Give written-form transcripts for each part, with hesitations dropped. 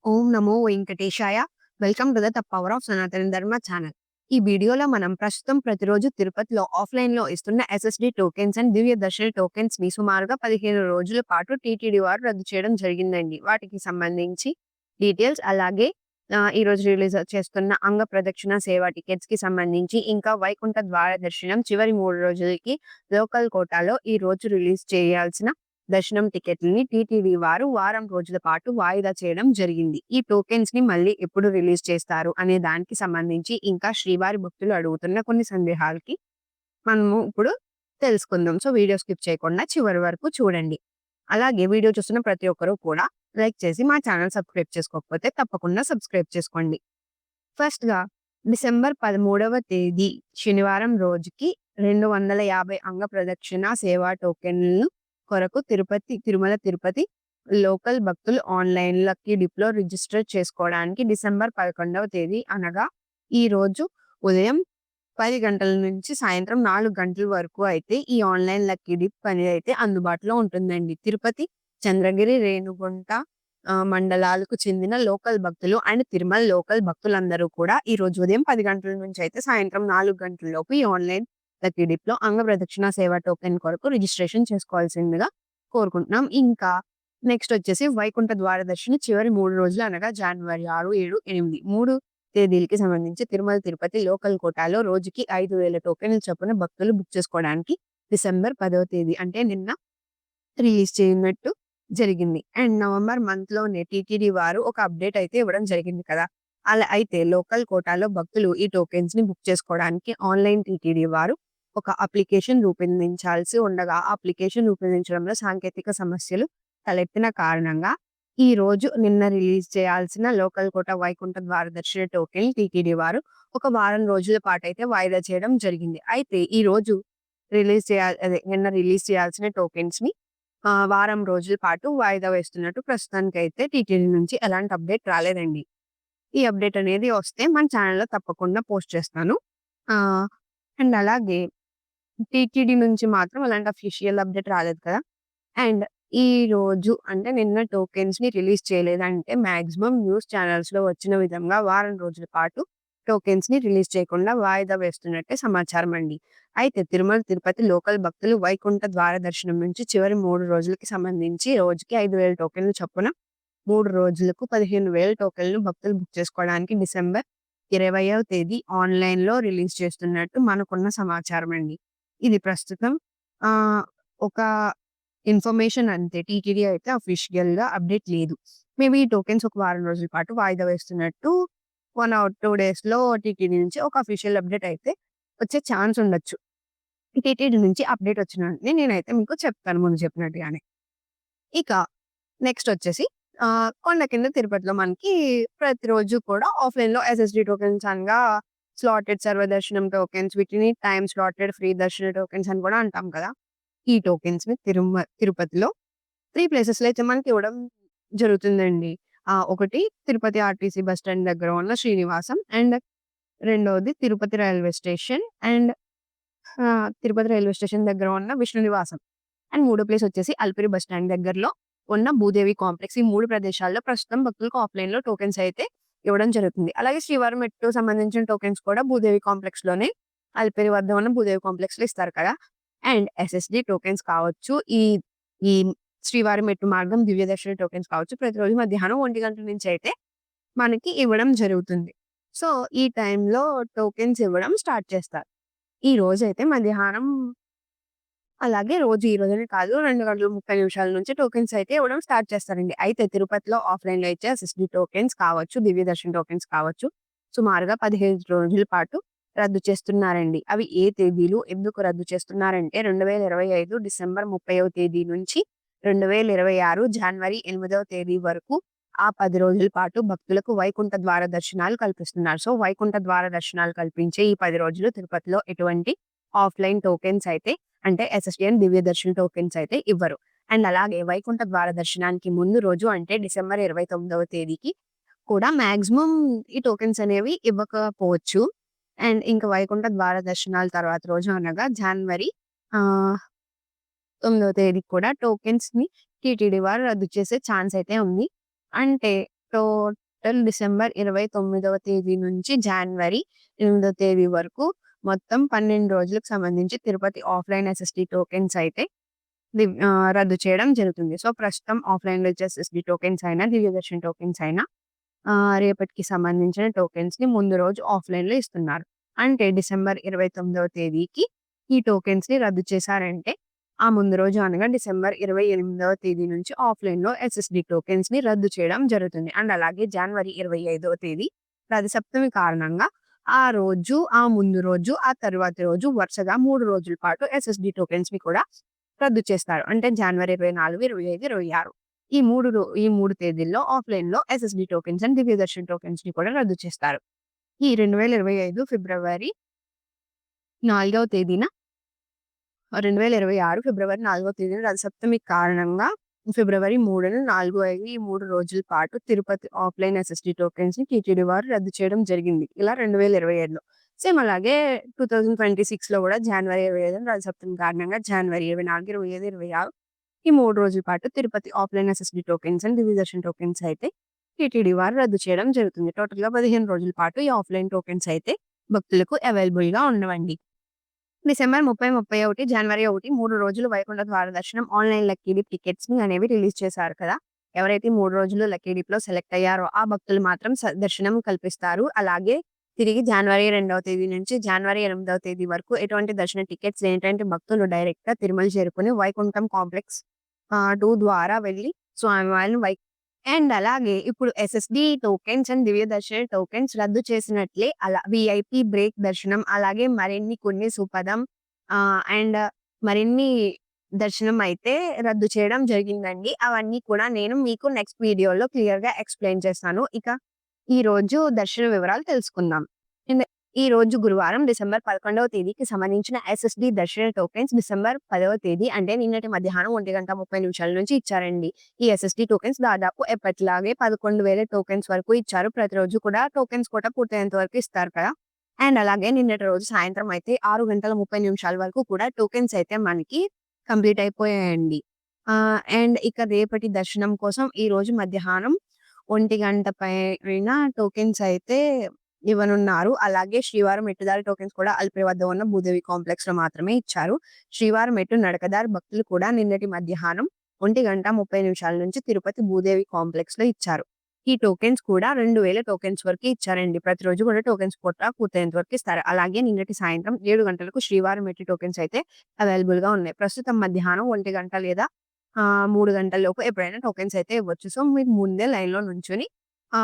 Om Namo Venkatesaya. Welcome to the power of సనాతన ధర్మ channel. ఈ వీడియోలో మనం ప్రస్తుతం ప్రతిరోజు తిరుపతిలో ఆఫ్‌లైన్‌లో ఇస్తున్న ఎస్ఎస్‌డి టోకెన్స్ అండ్ దివ్య దర్శన టోకెన్స్‌ని సుమారుగా 15 రోజుల పాటు టీటీడీ వారు రద్దు చేయడం జరిగిందండి. వాటికి సంబంధించి డీటెయిల్స్ అలాగే ఈరోజు రిలీజ్ చేస్తున్న అంగ ప్రదక్షిణ సేవ టికెట్స్‌కి సంబంధించి ఇంకా వైకుంఠ ద్వార దర్శనం చివరి 3 రోజులకి లోకల్ కోటాలో ఈరోజు రిలీజ్ చేయాల్సిన దర్శనం టికెట్లని టీటీడీ వారు వారం రోజుల పాటు వాయిదా చేయడం జరిగింది. ఈ టోకెన్స్‌ని మళ్ళీ ఎప్పుడు రిలీజ్ చేస్తారు అనే దానికి సంబంధించి ఇంకా శ్రీవారి భక్తులు అడుగుతున్న కొన్ని సందేహాలకి మనము ఇప్పుడు తెలుసుకుందాం. సో, వీడియో స్కిప్ చేయకుండా చివరి వరకు చూడండి. అలాగే వీడియో చూస్తున్న ప్రతి ఒక్కరు కూడా లైక్ చేసి మా ఛానల్ సబ్స్క్రైబ్ చేసుకోకపోతే తప్పకుండా సబ్స్క్రైబ్ చేసుకోండి. ఫస్ట్‌గా డిసెంబర్ 13వ తేదీ శనివారం రోజుకి 250 అంగ ప్రదక్షిణ సేవా టోకెన్‌లను కొరకు తిరుమల తిరుపతి లోకల్ భక్తులు ఆన్‌లైన్ లక్కీ డిప్‌లో రిజిస్టర్ చేసుకోవడానికి డిసెంబర్ 11వ తేదీ అనగా ఈరోజు ఉదయం 10 గంటల నుంచి సాయంత్రం 4 గంటల వరకు అయితే ఈ ఆన్‌లైన్ లక్కీ డిప్ అనేది అందుబాటులో ఉంటుందండి. తిరుపతి, చంద్రగిరి, రేణిగుంట మండలాలకు చెందిన లోకల్ భక్తులు అండ్ తిరుమల లోకల్ భక్తులందరూ కూడా ఈ రోజు ఉదయం 10 గంటల నుంచి అయితే సాయంత్రం 4 గంటల లోపు ఈ ఆన్‌లైన్ లక్కీ డిప్‌లో అంగ ప్రదక్షిణ సేవ టోకెన్ కొరకు రిజిస్ట్రేషన్ చేసుకోవాల్సిందిగా కోరుకుంటున్నాం. ఇంకా నెక్స్ట్ వచ్చేసి వైకుంఠ ద్వార దర్శనం చివరి 3 రోజులు అనగా జనవరి 6, 7, 8 3 తేదీలకి సంబంధించి తిరుమల తిరుపతి లోకల్ కోటాలో రోజుకి 5,000 టోకెన్‌ల చొప్పున భక్తులు బుక్ చేసుకోవడానికి డిసెంబర్ 10వ తేదీ అంటే నిన్న రిలీజ్ చేయనట్టు జరిగింది. అండ్ నవంబర్ మంత్‌లోనే టీటీడీ వారు ఒక అప్డేట్ అయితే ఇవ్వడం జరిగింది కదా! అలా అయితే లోకల్ కోటాలో భక్తులు ఈ టోకెన్స్‌ని బుక్ చేసుకోవడానికి ఆన్‌లైన్ టీటీడీ వారు ఒక అప్లికేషన్ రూపొందించాల్సి ఉండగా, ఆ అప్లికేషన్ రూపొందించడంలో సాంకేతిక సమస్యలు తలెత్తిన కారణంగా నిన్న రిలీజ్ చేయాల్సిన లోకల్ కోట వైకుంఠ ద్వార దర్శన టోకెన్ టీటీడీ వారు ఒక వారం రోజుల పాటైతే వాయిదా చేయడం జరిగింది. అయితే ఈరోజు నిన్న రిలీజ్ చేయాల్సిన టోకెన్స్‌ని వారం రోజుల పాటు వాయిదా వేస్తున్నట్టు ప్రస్తుతానికైతే టీటీడీ నుంచి ఎలాంటి అప్డేట్ రాలేదండి. ఈ అప్డేట్ అనేది వస్తే మన ఛానెల్‌లో తప్పకుండా పోస్ట్ చేస్తాను. ఆహ్, అండ్ అలాగే టీటీడీ నుంచి మాత్రం ఎలాంటి అఫీషియల్ అప్డేట్ రాలేదు కదా! అండ్ ఈరోజు అంటే నిన్న టోకెన్స్‌ని రిలీజ్ చేయలేదంటే మాక్సిమం న్యూస్ ఛానెల్స్‌లో వచ్చిన విధంగా వారం రోజుల పాటు టోకెన్స్‌ని రిలీజ్ చేయకుండా వాయిదా వేస్తున్నట్టే సమాచారం అండి. అయితే తిరుమల తిరుపతి లోకల్ భక్తులు వైకుంఠ ద్వార దర్శనం నుంచి చివరి 3 రోజులకి సంబంధించి రోజుకి 5,000 టోకెన్‌ల చొప్పున 3 రోజులకు 15,000 టోకెన్‌లు భక్తులు బుక్ చేసుకోవడానికి డిసెంబర్ 20వ తేదీ ఆన్‌లైన్‌లో రిలీజ్ చేస్తున్నట్టు మనకున్న సమాచారం అండి. ఇది ప్రస్తుతం ఆహ్, ఒక ఇన్ఫర్మేషన్ అంతే. టీటీడీ అయితే అఫీషియల్‌గా అప్డేట్ లేదు. మేబీ ఈ టోకెన్స్ ఒక వారం రోజుల పాటు వాయిదా వేస్తున్నట్టు 1 ఆర్ 2 డేస్‌లో టీటీడీ నుంచి ఒక అఫీషియల్ అప్డేట్ అయితే వచ్చే ఛాన్స్ ఉండొచ్చు. టీటీడీ నుంచి అప్డేట్ వచ్చిన వెంటనే నేనైతే మీకు చెప్తాను ముందు చెప్పినట్టుగానే. ఇక నెక్స్ట్ వచ్చేసి కొండ కింద తిరుపతిలో మనకి ప్రతిరోజు కూడా ఆఫ్‌లైన్‌లో ఎస్ఎస్‌డి టోకెన్స్ అనగా స్లాటెడ్ సర్వదర్శనం టోకెన్స్ వీటిని టైమ్ స్లాటెడ్ ఫ్రీ దర్శన టోకెన్స్ అని కూడా అంటాం కదా! ఈ టోకెన్స్‌ని తిరుపతిలో 3 ప్లేసెస్‌లో అయితే మనకి ఇవ్వడం జరుగుతుందండి. ఒకటి తిరుపతి ఆర్టీసీ బస్ స్టాండ్ దగ్గర ఉన్న శ్రీనివాసం అండ్ రెండోది Tirupati railway station and Tirupati railway station దగ్గర ఉన్న విష్ణు నివాసం. అండ్ మూడో ప్లేస్ వచ్చేసి అలిపిరి బస్ స్టాండ్ దగ్గరలో ఉన్న భూదేవి కాంప్లెక్స్. ఈ 3 ప్రదేశాల్లో ప్రస్తుతం భక్తులకు ఆఫ్‌లైన్‌లో టోకెన్స్ అయితే ఇవ్వడం జరుగుతుంది. అలాగే శ్రీవారి మెట్టు సంబంధించిన టోకెన్స్ కూడా భూదేవి కాంప్లెక్స్‌లోనే అలిపిరి వద్ద ఉన్న భూదేవి కాంప్లెక్స్‌లో ఇస్తారు కదా! అండ్ ఎస్ఎస్‌డి టోకెన్స్ కావచ్చు. ఈ శ్రీవారి మెట్టు మార్గం దివ్య దర్శన టోకెన్స్ కావచ్చు. ప్రతిరోజు మధ్యాహ్నం 1 గంట నుంచి అయితే మనకి ఇవ్వడం జరుగుతుంది. సో, ఈ టైంలో టోకెన్స్ ఇవ్వడం స్టార్ట్ చేస్తారు. ఈ రోజైతే మధ్యాహ్నం అలాగే రోజు ఈ రోజనే కాదు 2 గంటల 30 నిమిషాల నుంచి టోకెన్స్ అయితే ఇవ్వడం స్టార్ట్ చేస్తారండి. అయితే తిరుపతిలో ఆఫ్‌లైన్‌లో ఇచ్చే ఎస్ఎస్‌డి టోకెన్స్ కావచ్చు, దివ్య దర్శన్ టోకెన్స్ కావచ్చు, సుమారుగా 15 రోజుల పాటు రద్దు చేస్తున్నారండి. అవి ఏ తేదీలు, ఎందుకు రద్దు చేస్తున్నారంటే 2025 డిసెంబర్ 30వ తేదీ నుంచి 2026 జనవరి 8వ తేదీ వరకు ఆ 10 రోజుల పాటు భక్తులకు వైకుంఠ ద్వార దర్శనాలు కల్పిస్తున్నారు. సో, వైకుంఠ ద్వార దర్శనాలు కల్పించే ఈ 10 రోజులు తిరుపతిలో ఎటువంటి ఆఫ్‌లైన్ టోకెన్స్ అయితే అంటే ఎస్ఎస్‌డిఎన్ దివ్య దర్శన్ టోకెన్స్ అయితే ఇవ్వరు. అండ్ అలాగే వైకుంఠ ద్వార దర్శనానికి ముందు రోజు అంటే డిసెంబర్ 29వ తేదీకి కూడా మాక్సిమం ఈ టోకెన్స్ అనేవి ఇవ్వకపోవచ్చు. అండ్ ఇంకా వైకుంఠ ద్వార దర్శనాల తర్వాత రోజు అనగా జనవరి ఆహ్, 9వ తేదీకి కూడా టోకెన్స్‌ని టీటీడీ వారు రద్దు చేసే ఛాన్స్ అయితే ఉంది. అంటే టోటల్ డిసెంబర్ 29వ తేదీ నుంచి జనవరి 8వ తేదీ వరకు మొత్తం 12 రోజులకు సంబంధించి తిరుపతి ఆఫ్‌లైన్ ఎస్ఎస్‌డి టోకెన్స్ అయితే రద్దు చేయడం జరుగుతుంది. సో, ప్రస్తుతం ఆఫ్‌లైన్‌లో ఇచ్చే ఎస్ఎస్‌డి టోకెన్స్ అయినా, దివ్యదర్శన్ టోకెన్స్ అయినా రేపటికి సంబంధించిన టోకెన్స్‌ని ముందు రోజు ఆఫ్‌లైన్‌లో ఇస్తున్నారు. అంటే డిసెంబర్ 29వ తేదీకి ఈ టోకెన్స్‌ని రద్దు చేశారంటే, ఆ ముందు రోజు అనగా డిసెంబర్ 28వ తేదీ నుంచి ఆఫ్‌లైన్‌లో ఎస్ఎస్‌డి టోకెన్స్‌ని రద్దు చేయడం జరుగుతుంది. అండ్ అలాగే జనవరి 25వ తేదీ రథసప్తమి కారణంగా ఆ రోజు, ఆ ముందు రోజు, ఆ తరువాతి రోజు వరుసగా 3 రోజుల పాటు ఎస్ఎస్‌డి టోకెన్స్‌ని కూడా రద్దు చేస్తారు. అంటే జనవరి 24, 25, 26 ఈ 3 తేదీల్లో ఆఫ్‌లైన్‌లో ఎస్ఎస్‌డి టోకెన్స్ అండ్ దివ్యదర్శన్ టోకెన్స్‌ని కూడా రద్దు చేస్తారు. ఈ 2025 ఫిబ్రవరి 4వ తేదీన 2026 ఫిబ్రవరి 4వ తేదీన రథసప్తమి కారణంగా ఫిబ్రవరి 3, 4, 5 ఈ 3 రోజుల పాటు తిరుపతి ఆఫ్‌లైన్ ఎస్ఎస్‌డి టోకెన్స్‌ని టీటీడీ వారు రద్దు చేయడం జరిగింది. ఇలా 2025లో. సేమ్ అలాగే 2026లో కూడా జనవరి 25 రథసప్తమి కారణంగా జనవరి 24, 25, 26 ఈ 3 రోజుల పాటు Tirupati offline SSD tokens and Divya Darshan tokens అయితే టీటీడీ వారు రద్దు చేయడం జరుగుతుంది. టోటల్‌గా 15 రోజుల పాటు ఈ ఆఫ్‌లైన్ టోకెన్స్ అయితే భక్తులకు అవైలబుల్‌గా ఉండవండి. డిసెంబర్ 30, 31, జనవరి 1 3 రోజులు వైకుంఠ ద్వార దర్శనం ఆన్‌లైన్ లక్కీ డిప్ టికెట్స్‌ని అనేవి రిలీజ్ చేశారు కదా! ఎవరైతే 3 రోజులు లక్కీ డిప్‌లో సెలెక్ట్ అయ్యారో ఆ భక్తులు మాత్రం దర్శనం కల్పిస్తారు. అలాగే తిరిగి జనవరి 2వ తేదీ నుంచి జనవరి 8వ తేదీ వరకు ఎటువంటి దర్శన టికెట్స్ ఏంటంటే భక్తులు డైరెక్ట్‌గా తిరుమల చేరుకొని వైకుంఠం కాంప్లెక్స్ 2 ద్వారా వెళ్లి స్వామివారిని అండ్ అలాగే ఇప్పుడు SSD tokens and Divya Darshan tokens రద్దు చేసినట్లే అలా వీఐపీ బ్రేక్ దర్శనం అలాగే మరిన్ని కొన్ని సుపదం అండ్ మరిన్ని దర్శనం అయితే రద్దు చేయడం జరిగిందండి. అవన్నీ కూడా నేను మీకు నెక్స్ట్ వీడియోలో క్లియర్‌గా ఎక్స్‌ప్లెయిన్ చేస్తాను. ఇక ఈరోజు దర్శన వివరాలు తెలుసుకుందాం. ఈ రోజు గురువారం డిసెంబర్ 11వ తేదీకి సంబంధించిన ఎస్ఎస్‌డి దర్శన టోకెన్స్ డిసెంబర్ 10వ తేదీ అంటే నిన్నటి మధ్యాహ్నం 1:30 నుంచి ఇచ్చారండి. ఈ ఎస్ఎస్‌డి టోకెన్స్ దాదాపు ఎప్పటిలాగే 11,000 టోకెన్స్ వరకు ఇచ్చారు. ప్రతిరోజు కూడా టోకెన్స్ కోట పూర్తయ్యేంత వరకు ఇస్తారు కదా! అండ్ అలాగే నిన్నటి రోజు సాయంత్రం అయితే 6:30 వరకు కూడా టోకెన్స్ అయితే మనకి కంప్లీట్ అయిపోయాయండి. అండ్ ఇక రేపటి దర్శనం కోసం ఈ రోజు మధ్యాహ్నం 1 పైన టోకెన్స్ అయితే ఇవ్వనున్నారు. అలాగే శ్రీవారం మెట్టుదారి టోకెన్స్ కూడా అలిపిరి వద్ద ఉన్న భూదేవి కాంప్లెక్స్‌లో మాత్రమే ఇచ్చారు. శ్రీవారం మెట్టు నడకదారి భక్తులు కూడా నిన్నటి మధ్యాహ్నం 1:30 నుంచి తిరుపతి భూదేవి కాంప్లెక్స్‌లో ఇచ్చారు. ఈ టోకెన్స్ కూడా 2,000 టోకెన్స్ వరకు ఇచ్చారండి. ప్రతిరోజు కూడా టోకెన్స్ కోట పూర్తయ్యేంత వరకు ఇస్తారు. అలాగే నిన్నటి సాయంత్రం 7 గంటలకు శ్రీవారం మెట్టు టోకెన్స్ అయితే అవైలబుల్‌గా ఉన్నాయి. ప్రస్తుతం మధ్యాహ్నం 1 లేదా 3 గంటల లోపు ఎప్పుడైనా టోకెన్స్ అయితే ఇవ్వచ్చు. సో, మీరు ముందే లైన్‌లో నుంచొని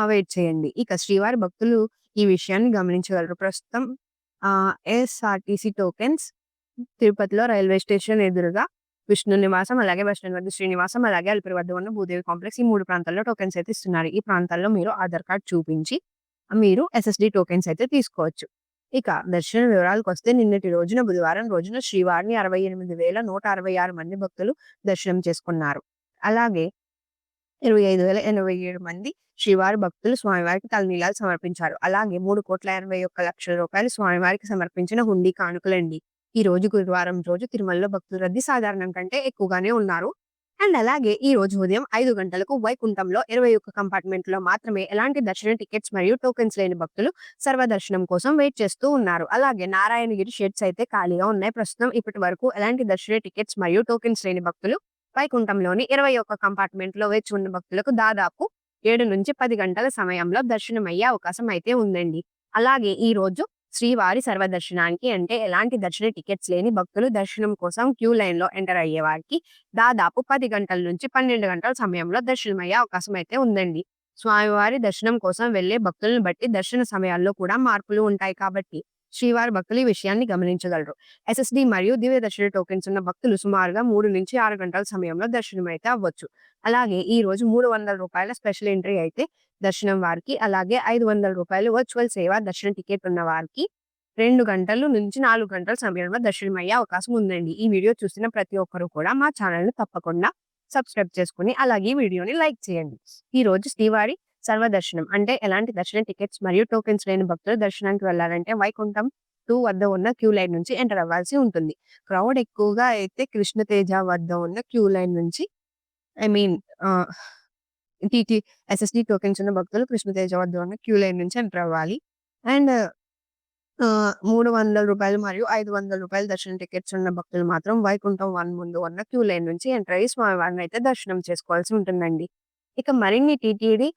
వెయిట్ చేయండి. ఇక శ్రీవారి భక్తులు ఈ విషయాన్ని గమనించగలరు. ప్రస్తుతం ఏఎస్ఆర్టీసీ టోకెన్స్ తిరుపతిలో రైల్వే స్టేషన్ ఎదురుగా విష్ణు నివాసం, అలాగే బస్ స్టాండ్ వద్ద శ్రీనివాసం, అలాగే అలిపిరి వద్ద ఉన్న భూదేవి కాంప్లెక్స్ ఈ 3 ప్రాంతాల్లో టోకెన్స్ అయితే ఇస్తున్నారు. ఈ ప్రాంతాల్లో మీరు ఆధార్ కార్డ్ చూపించి మీరు ఎస్ఎస్‌డి టోకెన్స్ అయితే తీసుకోవచ్చు. ఇక దర్శన వివరాలకొస్తే నిన్నటి రోజున బుధవారం రోజున శ్రీవారిని 68,166 మంది భక్తులు దర్శనం చేసుకున్నారు. అలాగే 25,087 మంది శ్రీవారి భక్తులు స్వామివారికి తలనీలాలు సమర్పించారు. అలాగే 3,81,00,000 రూపాయలు స్వామివారికి సమర్పించిన హుండీ కానుకలండి. ఈ రోజు గురువారం రోజు తిరుమలలో భక్తుల రద్దీ సాధారణం కంటే ఎక్కువగానే ఉన్నారు. అండ్ అలాగే ఈ రోజు ఉదయం 5 గంటలకు వైకుంఠంలో 21 కంపార్ట్మెంట్‌లో మాత్రమే ఎలాంటి దర్శన టికెట్స్ మరియు టోకెన్స్ లేని భక్తులు సర్వదర్శనం కోసం వెయిట్ చేస్తూ ఉన్నారు. అలాగే నారాయణగిరి షెడ్స్ అయితే ఖాళీగా ఉన్నాయి. ప్రస్తుతం ఇప్పటి వరకు ఎలాంటి దర్శన టికెట్స్ మరియు టోకెన్స్ లేని భక్తులు వైకుంఠంలోని 21 కంపార్ట్మెంట్‌లో వేచి ఉన్న భక్తులకు దాదాపు 7-10 గంటల సమయంలో దర్శనమయ్యే అవకాశం అయితే ఉందండి. అలాగే ఈ రోజు శ్రీవారి సర్వదర్శనానికి అంటే ఎలాంటి దర్శన టికెట్స్ లేని భక్తులు దర్శనం కోసం క్యూ లైన్‌లో ఎంటర్ అయ్యే వారికి దాదాపు 10 గంటల నుంచి 12 గంటల సమయంలో దర్శనమయ్యే అవకాశం అయితే ఉందండి. స్వామివారి దర్శనం కోసం వెళ్లే భక్తులను బట్టి దర్శన సమయాల్లో కూడా మార్పులు ఉంటాయి కాబట్టి శ్రీవారి భక్తులు ఈ విషయాన్ని గమనించగలరు. ఎస్ఎస్‌డి మరియు దివ్య దర్శన టోకెన్స్ ఉన్న భక్తులు సుమారుగా 3-6 గంటల సమయంలో దర్శనమైతే అవ్వచ్చు. అలాగే ఈ రోజు రూ. 300 స్పెషల్ ఎంట్రీ అయితే దర్శనం వారికి, అలాగే రూ. 500 వర్చువల్ సేవ దర్శన టికెట్ ఉన్న వారికి 2 గంటలు నుంచి 4 గంటల సమయంలో దర్శనమయ్యే అవకాశం ఉందండి. ఈ వీడియో చూసిన ప్రతి ఒక్కరు కూడా మా ఛానెల్‌ని తప్పకుండా సబ్స్క్రైబ్ చేసుకొని, అలాగే ఈ వీడియోని లైక్ చేయండి. ఈ రోజు శ్రీవారి సర్వదర్శనం అంటే ఎలాంటి దర్శన టికెట్స్ మరియు టోకెన్స్ లేని భక్తులు దర్శనానికి వెళ్లాలంటే వైకుంఠం 2 వద్ద ఉన్న క్యూ లైన్ నుంచి ఎంటర్ అవ్వాల్సి ఉంటుంది. క్రౌడ్ ఎక్కువగా అయితే కృష్ణతేజ వద్ద ఉన్న క్యూ లైన్ నుంచి ఐ మీన్ ఆహ్ టీటీ ఎస్ఎస్‌డి టోకెన్స్ ఉన్న భక్తులు కృష్ణతేజ వద్ద ఉన్న క్యూ లైన్ నుంచి ఎంటర్ అవ్వాలి. అండ్ రూ. 300 మరియు రూ. 500 దర్శనం టికెట్స్ ఉన్న భక్తులు మాత్రం వైకుంఠం 1 ముందు ఉన్న క్యూ లైన్ నుంచి ఎంటర్ అయ్యి స్వామివారిని అయితే దర్శనం చేసుకోవాల్సి ఉంటుందండి. ఇక మరిన్ని టీటీడీ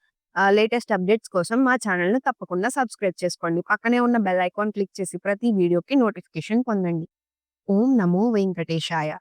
లేటెస్ట్ అప్డేట్స్ కోసం మా ఛానల్‌ని తప్పకుండా సబ్స్క్రైబ్ చేసుకోండి. పక్కనే ఉన్న బెల్ ఐకాన్ క్లిక్ చేసి ప్రతి వీడియోకి నోటిఫికేషన్ పొందండి. ఓం నమో వెంకటేశాయ!